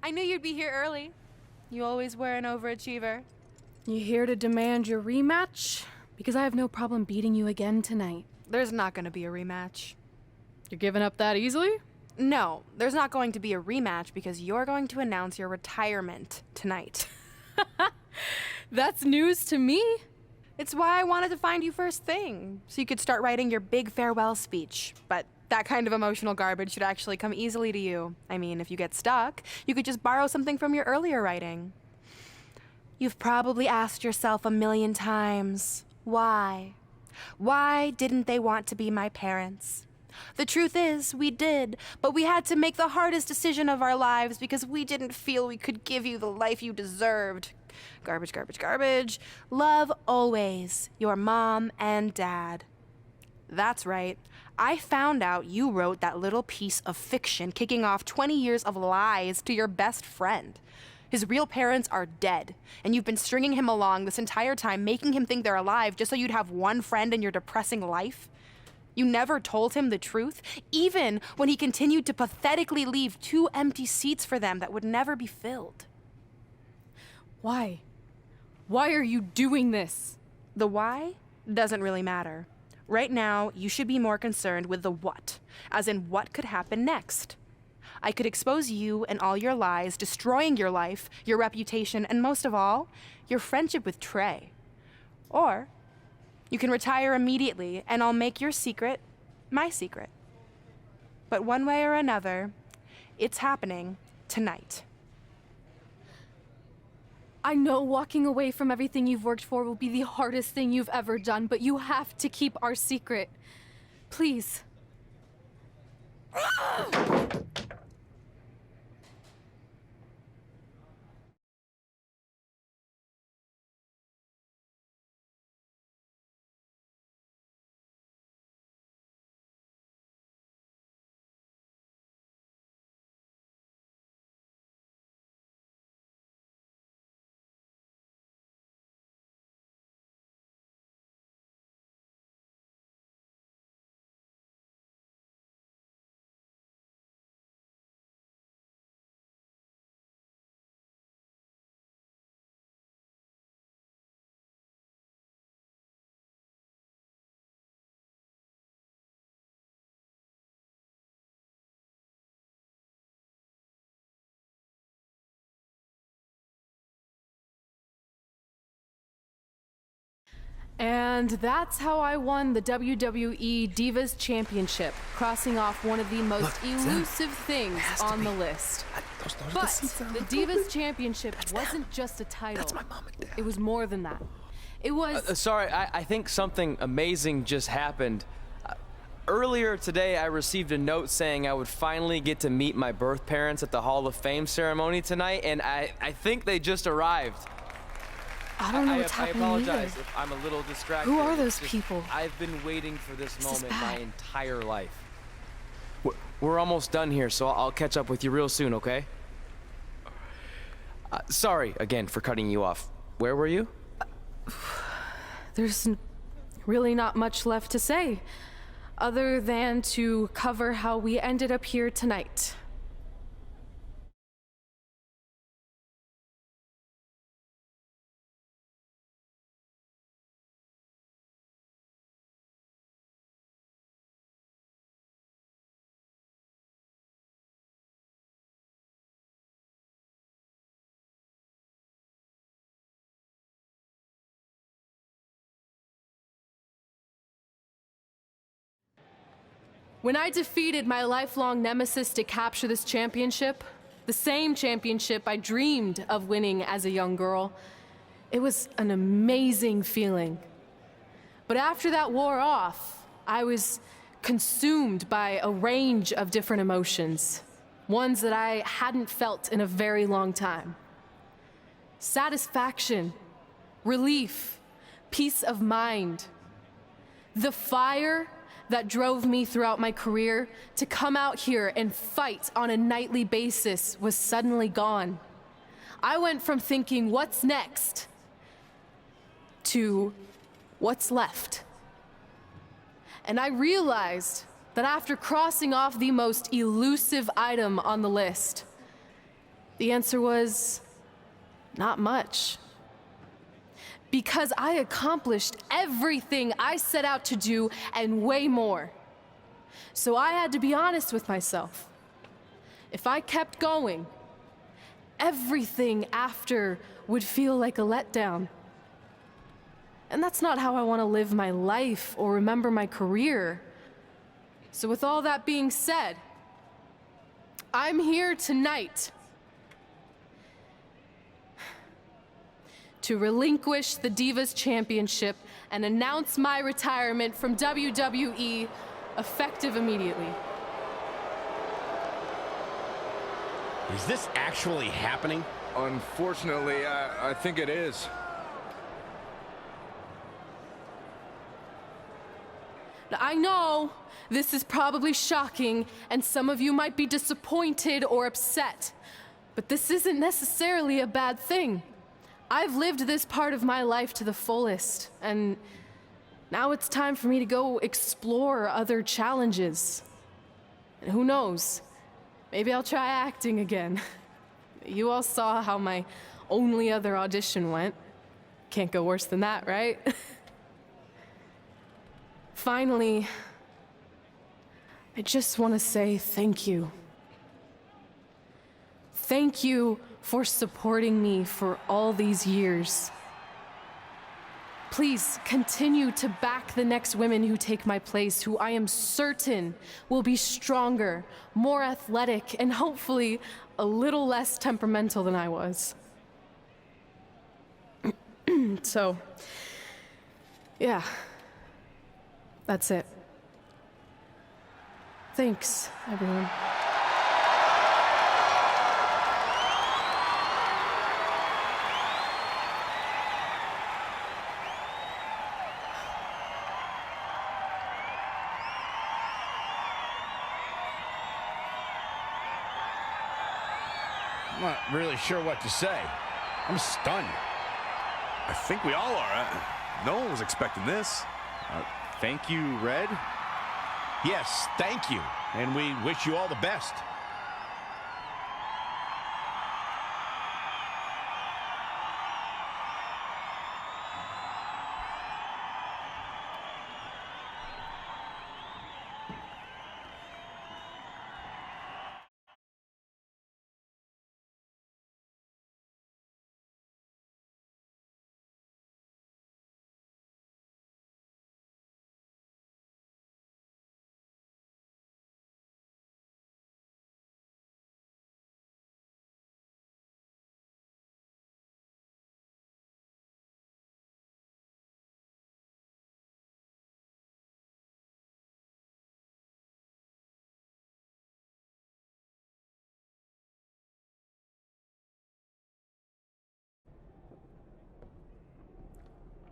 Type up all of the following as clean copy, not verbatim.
I knew you'd be here early. You always were an overachiever. You here to demand your rematch? Because I have no problem beating you again tonight. There's not going to be a rematch. You're giving up that easily? No, there's not going to be a rematch because you're going to announce your retirement tonight. That's news to me. It's why I wanted to find you first thing, so you could start writing your big farewell speech. But that kind of emotional garbage should actually come easily to you. I mean, if you get stuck, you could just borrow something from your earlier writing. You've probably asked yourself a million times, why? Why didn't they want to be my parents? The truth is, we did, but we had to make the hardest decision of our lives because we didn't feel we could give you the life you deserved. Garbage, garbage, garbage. Love always, your mom and dad. That's right. I found out you wrote that little piece of fiction kicking off 20 years of lies to your best friend. His real parents are dead, and you've been stringing him along this entire time, making him think they're alive just so you'd have one friend in your depressing life. You never told him the truth, even when he continued to pathetically leave 2 empty seats for them that would never be filled. Why? Why are you doing this? The why doesn't really matter. Right now, you should be more concerned with the what, as in what could happen next. I could expose you and all your lies, destroying your life, your reputation, and most of all, your friendship with Trey. Or you can retire immediately, and I'll make your secret my secret. But one way or another, it's happening tonight. I know walking away from everything you've worked for will be the hardest thing you've ever done, but you have to keep our secret. Please. And that's how I won the WWE Divas Championship, crossing off one of the most elusive things on the list. But the Divas Championship wasn't just a title. That's my mom and dad. It was more than that. It was... Sorry, I think something amazing just happened. Earlier today, I received a note saying I would finally get to meet my birth parents at the Hall of Fame ceremony tonight, and I think they just arrived. I don't know what's happening I apologize either. if I'm a little distracted. Who are those people? I've been waiting for this This is moment my bad. entire life. We're almost done here, so I'll catch up with you real soon, okay? Sorry again for cutting you off. Where were you? There's really not much left to say, other than to cover how we ended up here tonight. When I defeated my lifelong nemesis to capture this championship, the same championship I dreamed of winning as a young girl, it was an amazing feeling. But after that wore off, I was consumed by a range of different emotions, ones that I hadn't felt in a very long time. Satisfaction, relief, peace of mind. The fire that drove me throughout my career to come out here and fight on a nightly basis was suddenly gone. I went from thinking, what's next, to what's left. And I realized that after crossing off the most elusive item on the list, The answer was not much. Because I accomplished everything I set out to do and way more. So I had to be honest with myself. If I kept going, everything after would feel like a letdown. And that's not how I want to live my life or remember my career. So with all that being said, I'm here tonight to relinquish the Divas Championship and announce my retirement from WWE effective immediately. Is this actually happening? Unfortunately, I think it is. Now, I know this is probably shocking, and some of you might be disappointed or upset, but this isn't necessarily a bad thing. I've lived this part of my life to the fullest, and now it's time for me to go explore other challenges. And who knows, maybe I'll try acting again. You all saw how my only other audition went. Can't go worse than that, right? Finally, I just want to say thank you. Thank you for supporting me for all these years. Please continue to back the next women who take my place, who I am certain will be stronger, more athletic, and hopefully a little less temperamental than I was. So, yeah, that's it. Thanks, everyone. I'm not really sure what to say. I'm stunned. I think we all are. No one was expecting this. Thank you, Red. Yes, thank you. And we wish you all the best.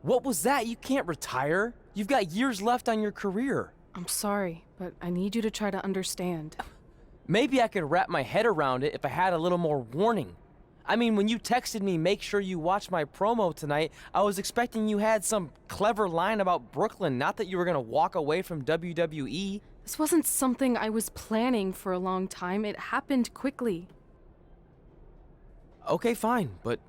What was that? You can't retire. You've got years left on your career. I'm sorry, but I need you to try to understand. Maybe I could wrap my head around it if I had a little more warning. I mean, when you texted me, make sure you watch my promo tonight, I was expecting you had some clever line about Brooklyn, not that you were gonna walk away from WWE. This wasn't something I was planning for a long time. It happened quickly. Okay, fine, but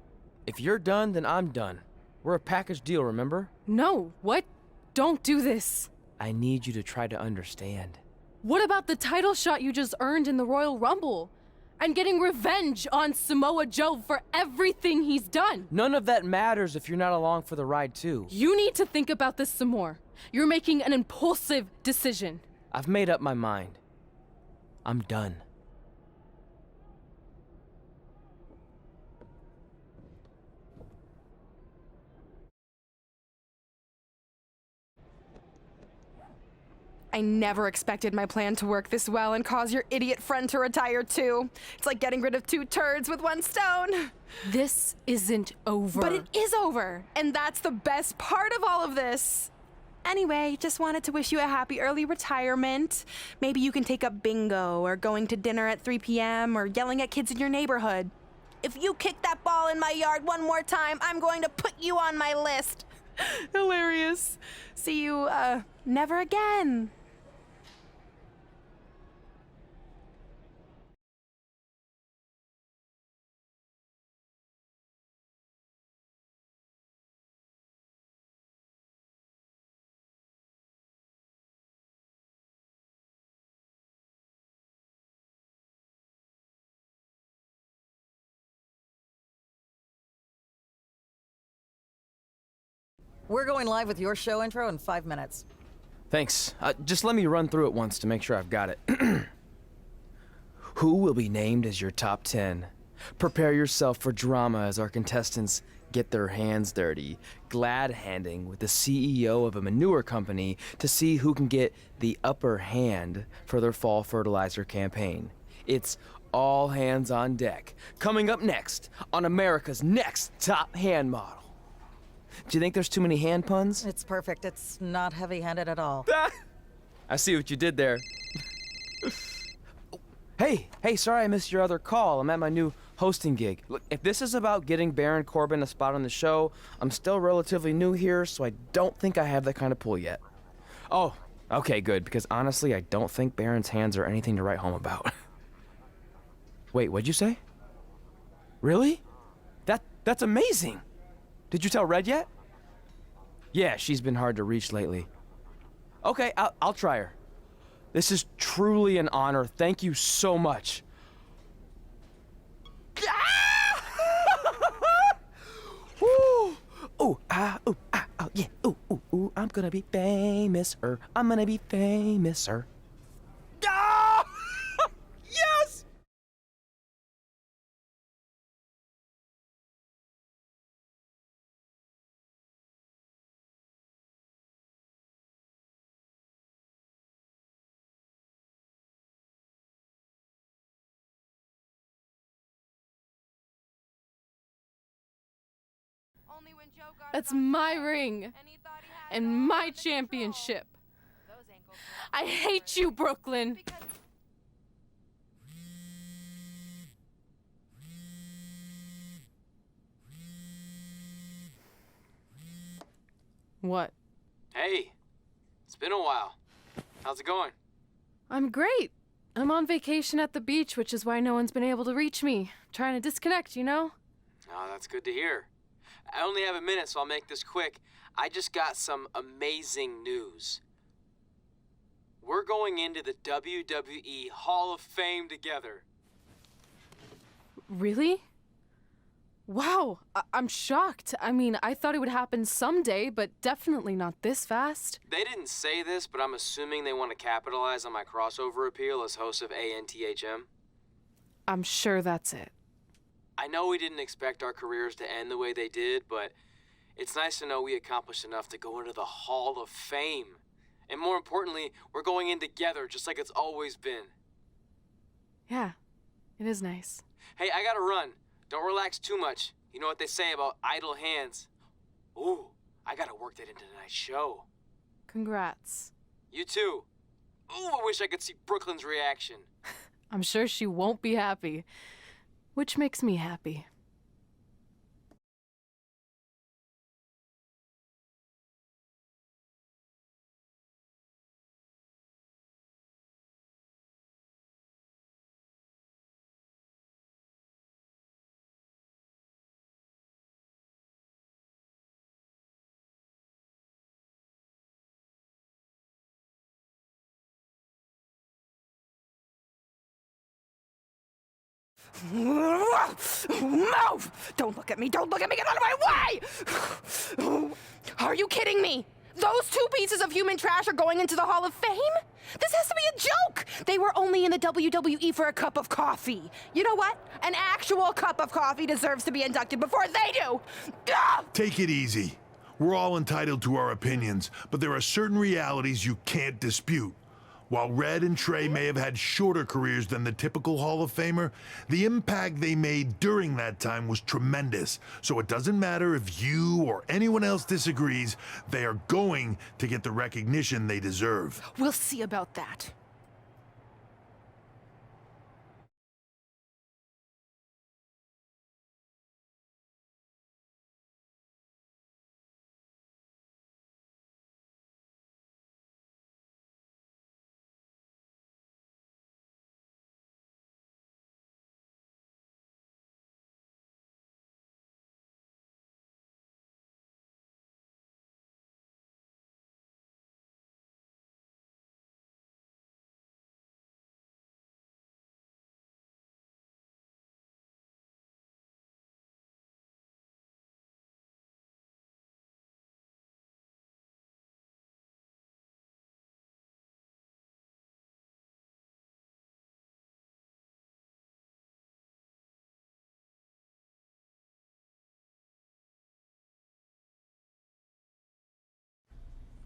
if you're done, then I'm done. We're a package deal, remember? No, what? Don't do this. I need you to try to understand. What about the title shot you just earned in the Royal Rumble? And getting revenge on Samoa Joe for everything he's done? None of that matters if you're not along for the ride, too. You need to think about this some more. You're making an impulsive decision. I've made up my mind. I'm done. I never expected my plan to work this well and cause your idiot friend to retire too. It's like getting rid of two turds with one stone. This isn't over. But it is over, and that's the best part of all of this. Anyway, just wanted to wish you a happy early retirement. Maybe you can take up bingo or going to dinner at 3 p.m. or yelling at kids in your neighborhood. If you kick that ball in my yard one more time, I'm going to put you on my list. Hilarious. See you, never again. We're going live with your show intro in 5 minutes. Thanks. Just let me run through it once to make sure I've got it. Who will be named as your top 10? Prepare yourself for drama as our contestants get their hands dirty, glad-handing with the CEO of a manure company to see who can get the upper hand for their fall fertilizer campaign. It's all hands on deck. Coming up next on America's Next Top Hand Model. Do you think there's too many hand puns? It's perfect. It's not heavy-handed at all. I see what you did there. Hey, sorry I missed your other call. I'm at my new hosting gig. Look, if this is about getting Baron Corbin a spot on the show, I'm still relatively new here, so I don't think I have that kind of pull yet. Oh, okay, good, because honestly, I don't think Baron's hands are anything to write home about. Wait, what'd you say? Really? That's amazing! Did you tell Red yet? Yeah, she's been hard to reach lately. Okay, I'll try her. This is truly an honor. Thank you so much. Ooh, ooh, ah, ooh, ah, oh, yeah, ooh, ooh, ooh, I'm gonna be famous, I'm gonna be famous, Ah! Yes! Only when Joe got That's it on my tape, ring and he thought he had it and all my under control. championship. Those ankles I hate you, Brooklyn. because What? Hey, it's been a while. How's it going? I'm great. I'm on vacation at the beach, which is why no one's been able to reach me. Trying to disconnect, you know? Oh, that's good to hear. I only have a minute, so I'll make this quick. I just got some amazing news. We're going into the WWE Hall of Fame together. Really? Wow, I'm shocked. I mean, I thought it would happen someday, but definitely not this fast. They didn't say this, but I'm assuming they want to capitalize on my crossover appeal as host of ANTHM. I'm sure that's it. I know we didn't expect our careers to end the way they did, but it's nice to know we accomplished enough to go into the Hall of Fame. And more importantly, we're going in together, just like it's always been. Yeah, it is nice. Hey, I gotta run. Don't relax too much. You know what they say about idle hands. Ooh, I gotta work that into tonight's show. Congrats. You too. Ooh, I wish I could see Brooklyn's reaction. I'm sure she won't be happy, which makes me happy. Move! Don't look at me! Don't look at me! Get out of my way! Are you kidding me? Those two pieces of human trash are going into the Hall of Fame? This has to be a joke! They were only in the WWE for a cup of coffee. You know what? An actual cup of coffee deserves to be inducted before they do! Ah! Take it easy. We're all entitled to our opinions, but there are certain realities you can't dispute. While Red and Trey may have had shorter careers than the typical Hall of Famer, the impact they made during that time was tremendous. So it doesn't matter if you or anyone else disagrees, they are going to get the recognition they deserve. We'll see about that.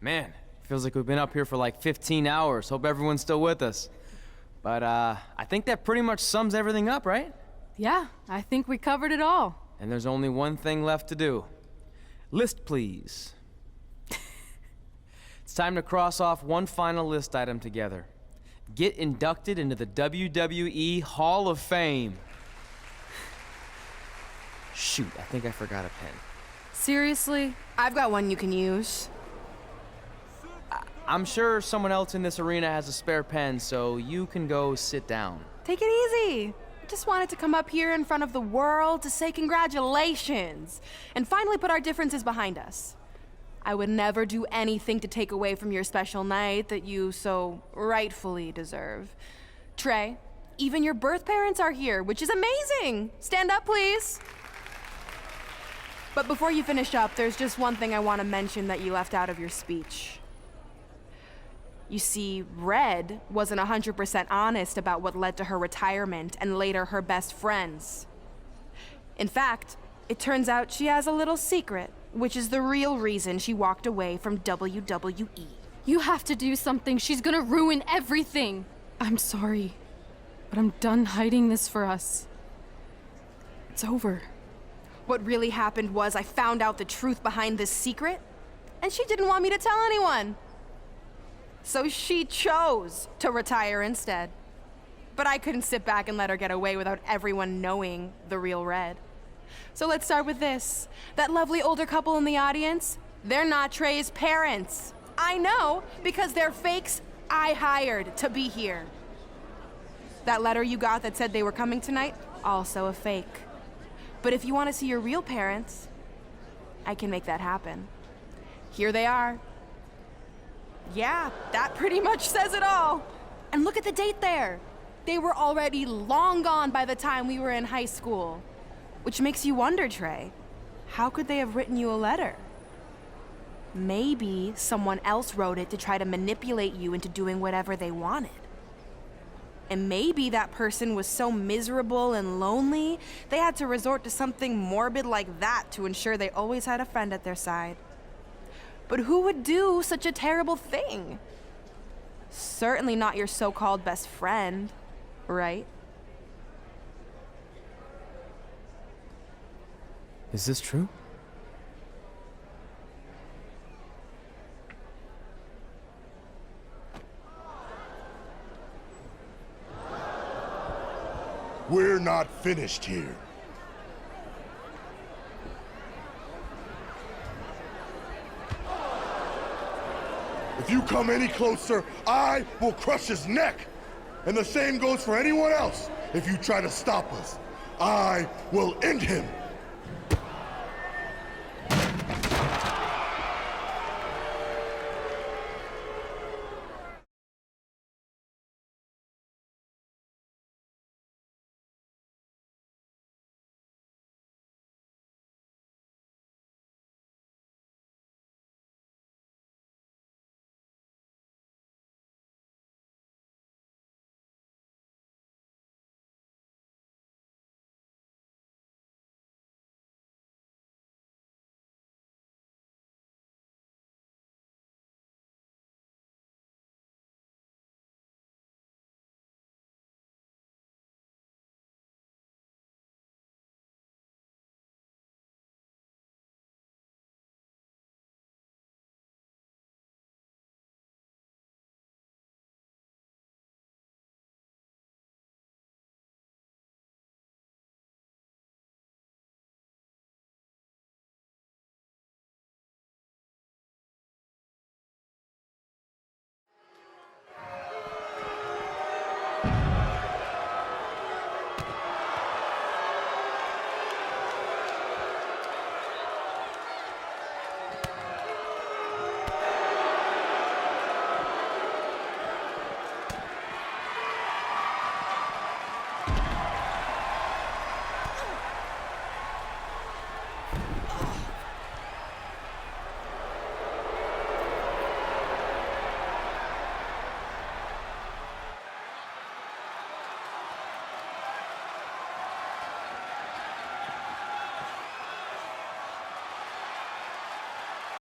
Man, feels like we've been up here for like 15 hours. Hope everyone's still with us. But I think that pretty much sums everything up, right? Yeah, I think we covered it all. And there's only one thing left to do. List, please. It's time to cross off one final list item together. Get inducted into the WWE Hall of Fame. Shoot, I think I forgot a pen. Seriously? I've got one you can use. I'm sure someone else in this arena has a spare pen, so you can go sit down. Take it easy. I just wanted to come up here in front of the world to say congratulations and finally put our differences behind us. I would never do anything to take away from your special night that you so rightfully deserve. Trey, even your birth parents are here, which is amazing. Stand up, please. But before you finish up, there's just one thing I want to mention that you left out of your speech. You see, Red wasn't 100% honest about what led to her retirement and later her best friends. In fact, it turns out she has a little secret, which is the real reason she walked away from WWE. You have to do something. She's gonna ruin everything. I'm sorry, but I'm done hiding this for us. It's over. What really happened was I found out the truth behind this secret, and she didn't want me to tell anyone. So she chose to retire instead. But I couldn't sit back and let her get away without everyone knowing the real Red. So let's start with this. That lovely older couple in the audience, they're not Trey's parents. I know, because they're fakes I hired to be here. That letter you got that said they were coming tonight, also a fake. But if you want to see your real parents, I can make that happen. Here they are. Yeah, that pretty much says it all. And look at the date there. They were already long gone by the time we were in high school. Which makes you wonder, Trey, how could they have written you a letter? Maybe someone else wrote it to try to manipulate you into doing whatever they wanted. And maybe that person was so miserable and lonely, they had to resort to something morbid like that to ensure they always had a friend at their side. But who would do such a terrible thing? Certainly not your so-called best friend, right? Is this true? We're not finished here. If you come any closer, I will crush his neck. And the same goes for anyone else. If you try to stop us, I will end him.